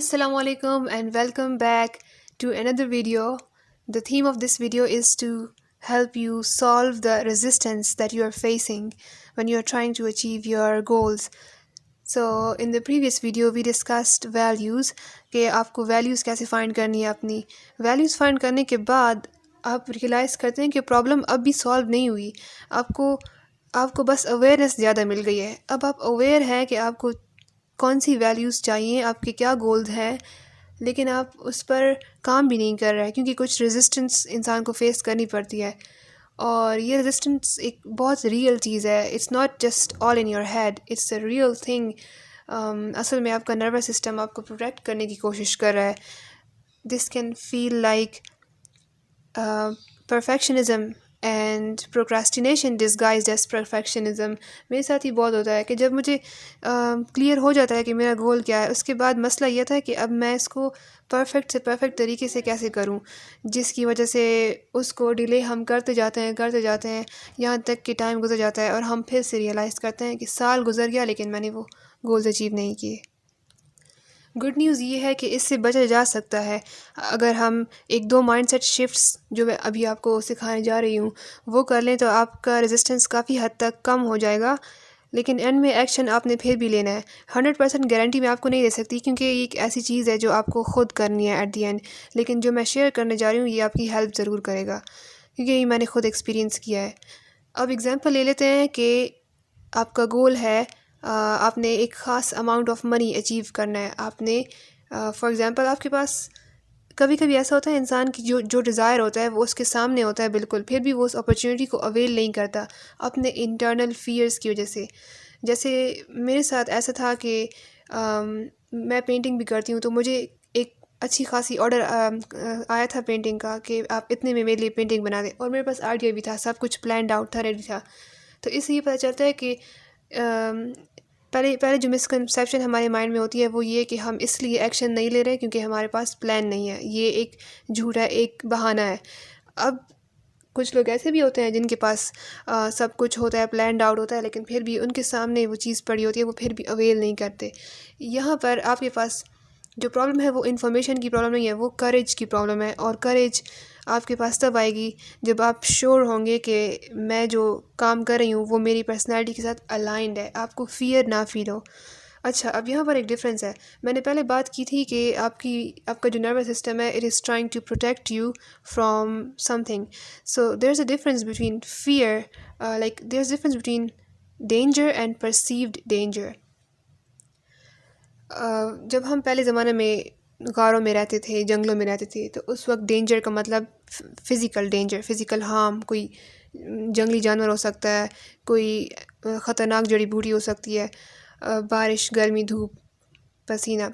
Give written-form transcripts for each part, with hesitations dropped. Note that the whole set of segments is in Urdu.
Assalamu alaikum and welcome back to another video. The theme of this video is to help you solve the resistance that you are facing when you are trying to achieve your goals. So in the previous video we discussed values کہ آپ کو values کیسے find کرنی ہے اپنی values find کرنے کے بعد آپ realize کرتے ہیں کہ problem اب بھی solve نہیں ہوئی. آپ کو بس awareness زیادہ مل گئی ہے. اب آپ aware ہیں کہ آپ کو کون سی ویلیوز چاہیے, آپ کے کیا گولز ہیں, لیکن آپ اس پر کام بھی نہیں کر رہے کیونکہ کچھ ریزسٹنس انسان کو فیس کرنی پڑتی ہے. اور یہ ریزسٹنس ایک بہت ریئل چیز ہے. It's not just all in your head, it's a real thing. اصل میں آپ کا نروس سسٹم آپ کو پروٹیکٹ کرنے کی کوشش کر رہا ہے. This can feel like perfectionism and procrastination disguised as perfectionism. میرے ساتھ ہی بہت ہوتا ہے کہ جب مجھے کلیئر ہو جاتا ہے کہ میرا گول کیا ہے, اس کے بعد مسئلہ یہ تھا کہ اب میں اس کو پرفیکٹ سے پرفیکٹ طریقے سے کیسے کروں, جس کی وجہ سے اس کو ڈیلے ہم کرتے جاتے ہیں یہاں تک کہ ٹائم گزر جاتا ہے اور ہم پھر سے ریئلائز کرتے ہیں کہ سال گزر گیا لیکن میں نے وہ گولز اچیو نہیں کیے. گڈ نیوز یہ ہے کہ اس سے بچا جا سکتا ہے اگر ہم ایک دو مائنڈ سیٹ شفٹس جو میں ابھی آپ کو سکھانے جا رہی ہوں وہ کر لیں تو آپ کا ریزسٹنس کافی حد تک کم ہو جائے گا. لیکن اینڈ میں ایکشن آپ نے پھر بھی لینا ہے. 100% گارنٹی میں آپ کو نہیں دے سکتی کیونکہ یہ ایک ایسی چیز ہے جو آپ کو خود کرنی ہے ایٹ دی اینڈ. لیکن جو میں شیئر کرنے جا رہی ہوں یہ آپ کی ہیلپ ضرور کرے گا کیونکہ یہ میں نے خود ایکسپیرینس کیا ہے. اب ایگزامپل لے لیتے ہیں کہ آپ کا گول ہے, آپ نے ایک خاص اماؤنٹ آف منی اچیو کرنا ہے. آپ نے فار ایگزامپل آپ کے پاس کبھی کبھی ایسا ہوتا ہے انسان کی جو ڈیزائر ہوتا ہے وہ اس کے سامنے ہوتا ہے بالکل, پھر بھی وہ اس اپرچونیٹی کو اویل نہیں کرتا اپنے انٹرنل فیئرس کی وجہ سے. جیسے میرے ساتھ ایسا تھا کہ میں پینٹنگ بھی کرتی ہوں, تو مجھے ایک اچھی خاصی آرڈر آیا تھا پینٹنگ کا کہ آپ اتنے میں میرے لیے پینٹنگ بنا دیں, اور میرے پاس آئیڈیا بھی تھا, سب کچھ پلانڈ آؤٹ تھا, ریڈی تھا. تو اس سے یہ پتہ چلتا ہے کہ پہلے جو مسکنسیپشن ہمارے مائنڈ میں ہوتی ہے وہ یہ کہ ہم اس لیے ایکشن نہیں لے رہے کیونکہ ہمارے پاس پلان نہیں ہے. یہ ایک جھوٹ ہے, ایک بہانہ ہے. اب کچھ لوگ ایسے بھی ہوتے ہیں جن کے پاس سب کچھ ہوتا ہے, پلانڈ آؤٹ ہوتا ہے, لیکن پھر بھی ان کے سامنے وہ چیز پڑی ہوتی ہے, وہ پھر بھی اویل نہیں کرتے. یہاں پر آپ کے پاس جو پرابلم ہے وہ انفارمیشن کی پرابلم نہیں ہے, وہ کریج کی پرابلم ہے. اور کریج آپ کے پاس تب آئے گی جب آپ شیور ہوں گے کہ میں جو کام کر رہی ہوں وہ میری پرسنالٹی کے ساتھ الائنڈ ہے, آپ کو فیئر نہ فیل ہو. اچھا, اب یہاں پر ایک ڈفرینس ہے. میں نے پہلے بات کی تھی کہ آپ کا جو نروس سسٹم ہے it is trying to protect you from something. So there is a difference between fear, like there is difference between danger and perceived danger. جب ہم پہلے زمانے میں غاروں میں رہتے تھے, جنگلوں میں رہتے تھے, تو اس وقت ڈینجر کا مطلب فزیکل ڈینجر, فزیکل ہارم, کوئی جنگلی جانور ہو سکتا ہے, کوئی خطرناک جڑی بوٹی ہو سکتی ہے, بارش, گرمی, دھوپ, پسینہ.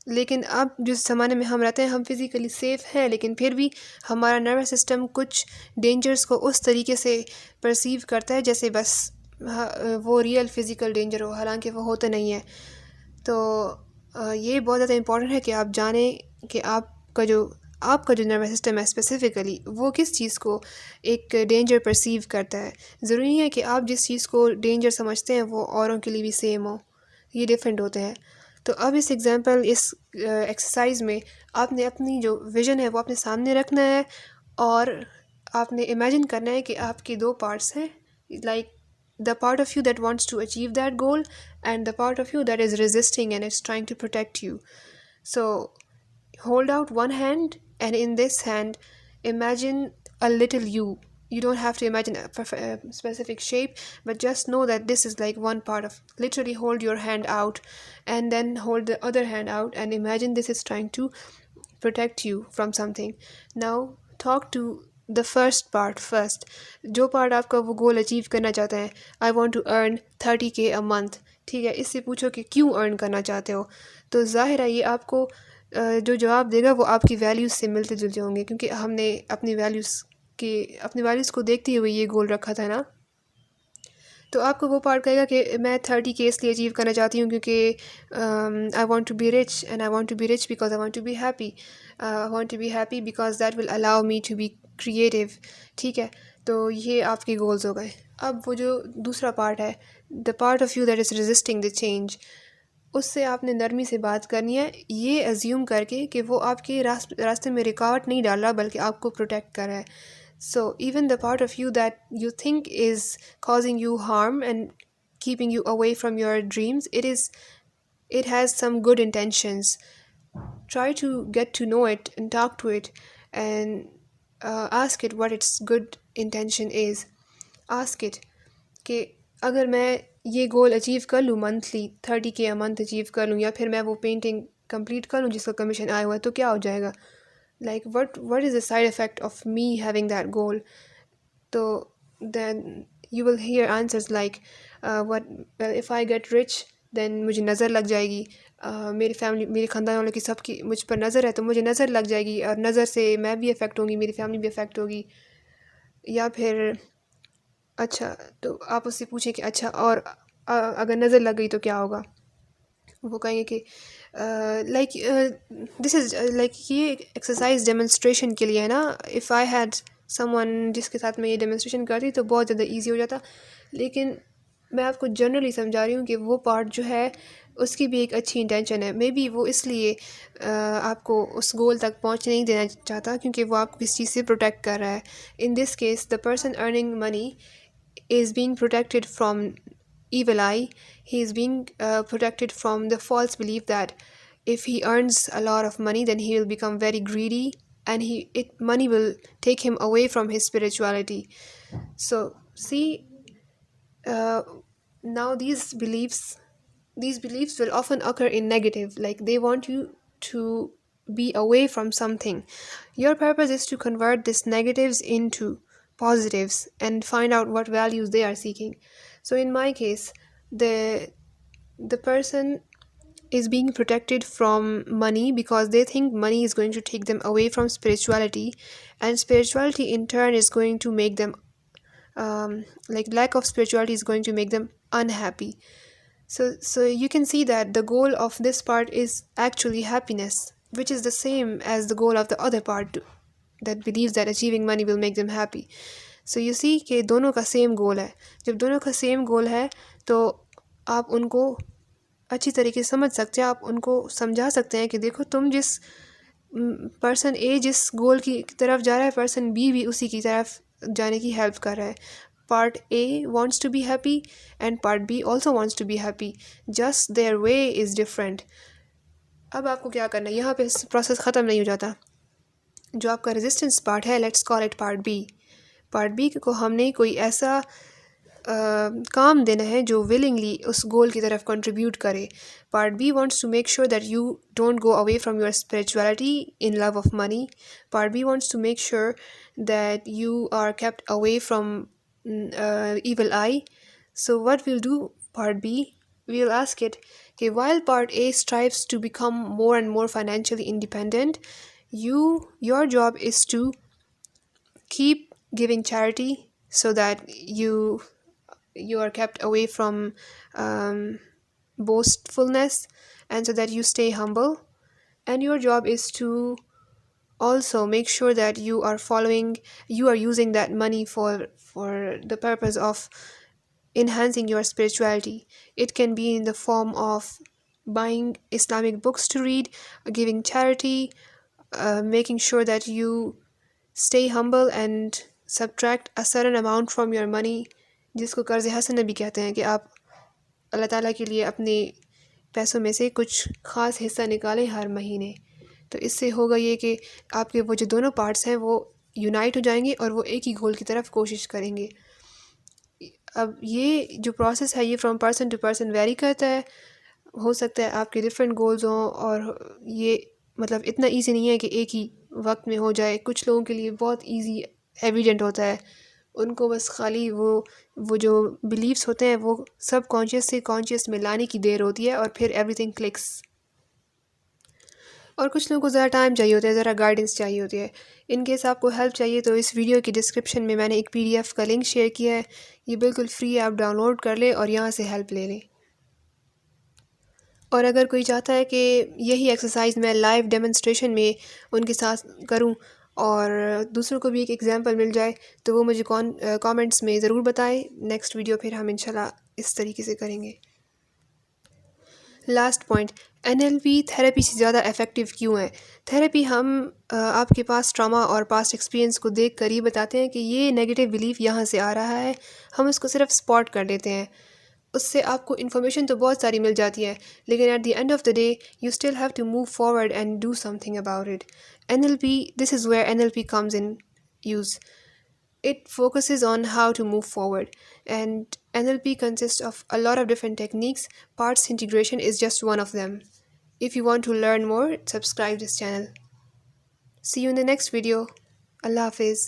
لیکن اب جس زمانے میں ہم رہتے ہیں ہم فزیکلی سیف ہیں, لیکن پھر بھی ہمارا نروس سسٹم کچھ ڈینجرز کو اس طریقے سے پرسیو کرتا ہے جیسے بس وہ ریئل فزیکل ڈینجر ہو, حالانکہ وہ ہوتے نہیں ہیں. تو یہ بہت زیادہ امپورٹنٹ ہے کہ آپ جانیں کہ آپ کا جو نروس سسٹم ہے اسپیسیفکلی وہ کس چیز کو ایک ڈینجر پرسیو کرتا ہے. ضروری نہیں ہے کہ آپ جس چیز کو ڈینجر سمجھتے ہیں وہ اوروں کے لیے بھی سیم ہو, یہ ڈفرینٹ ہوتے ہیں. تو اب اس ایکسرسائز میں آپ نے اپنی جو ویژن ہے وہ اپنے سامنے رکھنا ہے, اور آپ نے امیجن کرنا ہے کہ آپ کے دو پارٹس ہیں, like the part of you that wants to achieve that goal and the part of you that is resisting and it's trying to protect you. So hold out one hand and in this hand imagine a little you. You don't have to imagine a specific shape, but just know that this is like one part of, literally hold your hand out and then hold the other hand out and imagine this is trying to protect you from something. Now talk to the first part first. جو پارٹ آپ کا وہ گول اچیو کرنا چاہتے ہیں, I want to earn 30K a month, ٹھیک ہے, اس سے پوچھو کہ کیوں ارن کرنا چاہتے ہو. تو ظاہر ہے یہ آپ کو جو جواب دے گا وہ آپ کی ویلیوز سے ملتے جلتے ہوں گے, کیونکہ ہم نے اپنی ویلیوز کو دیکھتے ہوئے یہ گول رکھا تھا نا. تو آپ کو وہ پارٹ کہے گا کہ میں 30K اس لیے اچیو کرنا چاہتی ہوں کیونکہ I want to be rich and I want to be rich because I want to be happy. I want to be happy because that will allow me to be creative. ٹھیک ہے, تو یہ آپ کے گولز ہو گئے. اب وہ جو دوسرا پارٹ ہے, the part of you that is resisting the change, اس سے آپ نے نرمی سے بات کرنی ہے، یہ ایزیوم کر کے کہ وہ آپ کے راستے میں رکاوٹ نہیں ڈال رہا بلکہ آپ کو پروٹیکٹ کر رہا ہے. So even the part of you that you think is causing you harm and keeping you away from your dreams, it has some good intentions. Try to get to know it and talk to it and ask it what its good intention is. Ask it کہ اگر میں یہ گول اچیو کر لوں monthly 30K a month achieve کر لوں، یا پھر میں وہ پینٹنگ کمپلیٹ کر لوں جس کا کمیشن آیا ہوا ہے، تو کیا ہو جائے گا؟ Like what is the side effect of me having that goal? تو then you will hear answers like if I get rich then مجھے نظر لگ جائے گی، میری خاندان والوں کی سب کی مجھ پر نظر ہے تو مجھے نظر لگ جائے گی، اور نظر سے میں بھی افیکٹ ہوں گی، میری فیملی بھی افیکٹ ہوگی. یا پھر اچھا تو آپ اس سے پوچھیں کہ اچھا اور اگر نظر لگ گئی تو کیا ہوگا؟ وہ کہیں گے کہ لائک دس از لائک یہ ایکسرسائز ڈیمونسٹریشن کے لیے ہے نا. If I had some one جس کے ساتھ میں یہ ڈیمونسٹریشن کرتی تو بہت زیادہ ایزی ہو جاتا، لیکن میں آپ کو جنرلی سمجھا رہی ہوں کہ وہ پارٹ جو ہے اس کی بھی ایک اچھی انٹینشن ہے. مے بی وہ اس لیے آپ کو اس گول تک پہنچنے نہیں دینا چاہتا کیونکہ وہ آپ کو کس چیز سے پروٹیکٹ کر رہا ہے. In this case the person earning money is being protected from evil eye. He is being protected from the false belief that if he earns a lot of money then he will become very greedy and money will take him away from his spirituality. So see, now these beliefs will often occur in negative, like they want you to be away from something. Your purpose is to convert these negatives into positives and find out what values they are seeking. So in my case, the person is being protected from money because they think money is going to take them away from spirituality, and spirituality in turn is going to make them like lack of spirituality is going to make them unhappy. So you can see that the goal of this part is actually happiness, which is the same as the goal of the other part that believes that achieving money will make them happy. So you see کہ دونوں کا سیم گول ہے. جب دونوں کا سیم گول ہے تو آپ ان کو اچھی طریقے سے سمجھ سکتے ہیں، آپ ان کو سمجھا سکتے ہیں کہ دیکھو تم جس پرسن اے جس گول کی طرف جا رہا ہے، پرسن بی بھی اسی کی طرف جانے کی ہیلپ کر رہا ہے. Part A wants to be happy and part B also wants to be happy, just their way is different. اب آپ کو کیا کرنا ہے، یہاں پہ پروسیس ختم نہیں ہو جاتا. جو آپ کا ریزسٹنس پارٹ ہے، let's call it part B. Part B کو ہم نے کوئی ایسا کام دینا ہے جو ولنگلی اس گول کی طرف کنٹریبیوٹ کرے. Part B wants to make sure that you don't go away from your spirituality in love of money. Part B wants to make sure that you are kept away from evil eye. So what we'll do part B, we will ask it کہ while part A strives to become more and more financially independent, your job is to keep giving charity so that you are kept away from boastfulness, and so that you stay humble. And your job is to also make sure that you are using that money for the purpose of enhancing your spirituality. It can be in the form of buying Islamic books to read, giving charity, making sure that you stay humble and subtract a certain amount from your money, جس کو قرض حسن بھی کہتے ہیں، کہ آپ اللہ تعالیٰ کے لیے اپنے پیسوں میں سے کچھ خاص حصہ نکالیں ہر مہینے. تو اس سے ہوگا یہ کہ آپ کے وہ جو دونوں پارٹس ہیں وہ یونائٹ ہو جائیں گے اور وہ ایک ہی گول کی طرف کوشش کریں گے. اب یہ جو پروسیس ہے یہ from person to person vary کرتا ہے. ہو سکتا ہے آپ کے ڈفرینٹ گولز ہوں، اور یہ مطلب اتنا ایزی نہیں ہے کہ ایک ہی وقت میں ہو جائے. کچھ لوگوں کے لیے بہت ایزی ایویڈنٹ ہوتا ہے، ان کو بس خالی وہ جو بلیفس ہوتے ہیں وہ سب کانشیس سے کانشیس میں لانے کی دیر ہوتی ہے اور پھر ایوری تھنگ کلکس. اور کچھ لوگوں کو ذرا ٹائم چاہیے ہوتا ہے، ذرا گائیڈنس چاہیے ہوتی ہے. ان کیس آپ کو ہیلپ چاہیے تو اس ویڈیو کی ڈسکرپشن میں نے ایک PDF کا لنک شیئر کیا ہے. یہ بالکل فری ہے، آپ ڈاؤن لوڈ کر لیں اور یہاں سے ہیلپ لے لیں. اور اگر کوئی چاہتا ہے کہ یہی ایکسرسائز میں لائیو ڈیمونسٹریشن میں ان کے ساتھ کروں اور دوسروں کو بھی ایک ایگزامپل مل جائے تو وہ مجھے کامنٹس میں ضرور بتائیں. نیکسٹ ویڈیو پھر ہم انشاءاللہ اس طریقے سے کریں گے. لاسٹ پوائنٹ، NLP تھراپی سے زیادہ افیکٹو کیوں ہے؟ تھراپی ہم آپ کے پاس ٹراما اور پاسٹ ایکسپیرینس کو دیکھ کر یہ بتاتے ہیں کہ یہ نیگیٹو بلیف یہاں سے آ رہا ہے، ہم اس کو صرف اسپاٹ کر لیتے ہیں. اس سے آپ کو انفارمیشن تو بہت ساری مل جاتی ہے، لیکن at the end of the day you still have to move forward and do something about it. NLP، this is where NLP comes in use. It focuses on how to move forward, and NLP consists of a lot of different techniques. Parts integration is just one of them. If you want to learn more, subscribe this channel. See you in the next video. Allah Hafiz.